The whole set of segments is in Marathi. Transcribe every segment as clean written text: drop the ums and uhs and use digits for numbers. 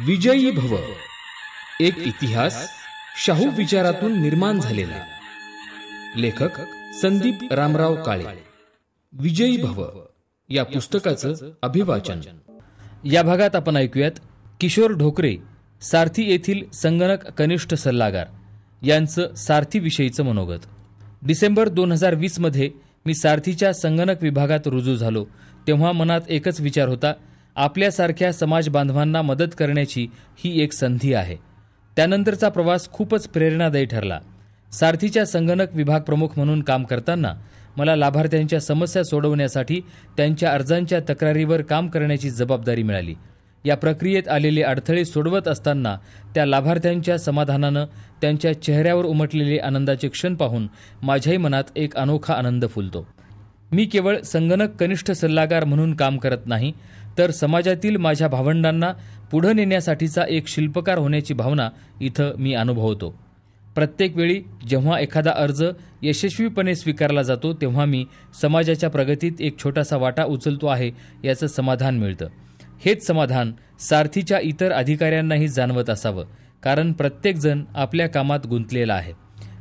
विजयी भव, एक इतिहास शाहू विचारातून निर्माण झालेला. लेखक संदीप रामराव काळे. विजयी भव या पुस्तकाचं अभिवाचन. या भागात आपण ऐकूयात किशोर ढोकरे, सारथी येथील संगणक कनिष्ठ सल्लागार यांचं सारथीविषयीचं मनोगत. डिसेंबर 2020 मध्ये मी सारथीच्या संगणक विभागात रुजू झालो. तेव्हा मनात एकच विचार होता, आपल्यासारख्या समाज बांधवांना मदत करण्याची ही एक संधी आहे. त्यानंतरचा प्रवास खूपच प्रेरणादायी ठरला. सारथीच्या संगणक विभाग प्रमुख म्हणून काम करताना मला लाभार्थ्यांच्या समस्या सोडवण्यासाठी त्यांच्या अर्जांच्या तक्रारीवर काम करण्याची जबाबदारी मिळाली. या प्रक्रियेत आलेले अडथळे सोडवत असताना त्या लाभार्थ्यांच्या समाधानानं त्यांच्या चेहऱ्यावर उमटलेले आनंदाचे क्षण पाहून माझ्याही मनात एक अनोखा आनंद फुलतो. मी केवळ संगणक कनिष्ठ सल्लागार म्हणून काम करत नाही, तर समाजातील माझ्या भावंडांना पुढे नेण्यासाठीचा एक शिल्पकार होण्याची भावना इथं मी अनुभवतो. प्रत्येक वेळी जेव्हा एखादा अर्ज यशस्वीपणे स्वीकारला जातो तेव्हा मी समाजाच्या प्रगतीत एक छोटासा वाटा उचलतो आहे याचं समाधान मिळतं. हेच समाधान सारथीच्या इतर अधिकाऱ्यांनाही जाणवत असावं, कारण प्रत्येकजण आपल्या कामात गुंतलेला आहे.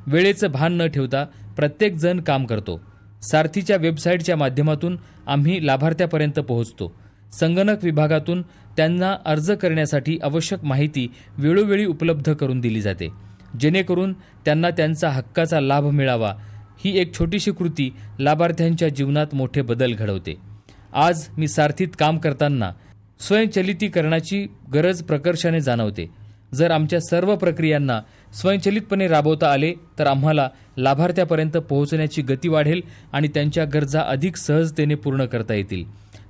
वेळेचं भान न ठेवता प्रत्येकजण काम करतो. सारथीच्या वेबसाईटच्या माध्यमातून आम्ही लाभार्थ्यापर्यंत पोहोचतो. संगणक विभागातून त्यांना अर्ज करण्यासाठी आवश्यक माहिती वेळोवेळी उपलब्ध करून दिली जाते, जेणेकरून त्यांना त्यांचा हक्काचा लाभ मिळावा. ही एक छोटीशी कृती लाभार्थ्यांच्या जीवनात मोठे बदल घडवते. आज मी सारथीत काम करताना स्वयंचलितीकरणाची गरज प्रकर्षाने जाणवते. जर आमच्या सर्व प्रक्रियांना स्वयंचलितपणे राबवता आले तर आम्हाला लाभार्थ्यापर्यंत पोहोचण्याची गती वाढेल आणि त्यांच्या गरजा अधिक सहजतेने पूर्ण करता येतील.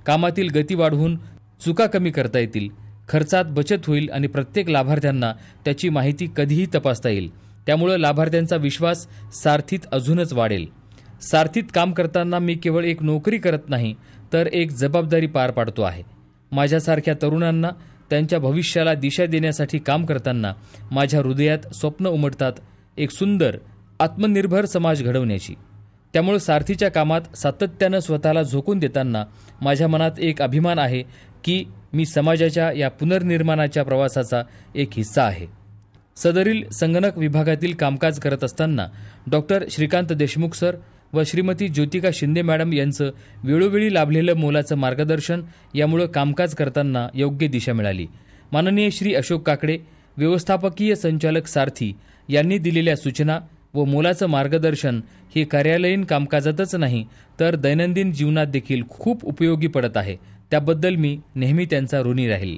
कामातील गती वाढवून चुका कमी करता येतील, खर्चात बचत होईल आणि प्रत्येक लाभार्थ्यांना त्याची माहिती कधीही तपासता येईल. त्यामुळे लाभार्थ्यांचा विश्वास सारथीत अजूनच वाढेल. सारथीत काम करताना मी केवळ एक नोकरी करत नाही, तर एक जबाबदारी पार पाडतो आहे. माझ्यासारख्या तरुणांना त्यांच्या भविष्याला दिशा देण्यासाठी काम करताना माझ्या हृदयात स्वप्न उमटतात, एक सुंदर आत्मनिर्भर समाज घडवण्याची. त्यामुळे सारथीच्या कामात सातत्यानं स्वतःला झोकून देताना माझ्या मनात एक अभिमान आहे की मी समाजाच्या या पुनर्निर्माणाच्या प्रवासाचा एक हिस्सा आहे. सदरील संगणक विभागातील कामकाज करत असताना डॉक्टर श्रीकांत देशमुख सर व श्रीमती ज्योतिका शिंदे मॅडम यांचं वेळोवेळी लाभलेलं मोलाचं मार्गदर्शन यामुळे कामकाज करताना योग्य दिशा मिळाली. माननीय श्री अशोक काकडे, व्यवस्थापकीय संचालक सारथी यांनी दिलेल्या सूचना व मोलाचं मार्गदर्शन हे कार्यालयीन कामकाजातच नाही तर दैनंदिन जीवनात देखील खूप उपयोगी पडत आहे. त्याबद्दल मी नेहमी त्यांचा ऋणी राहील.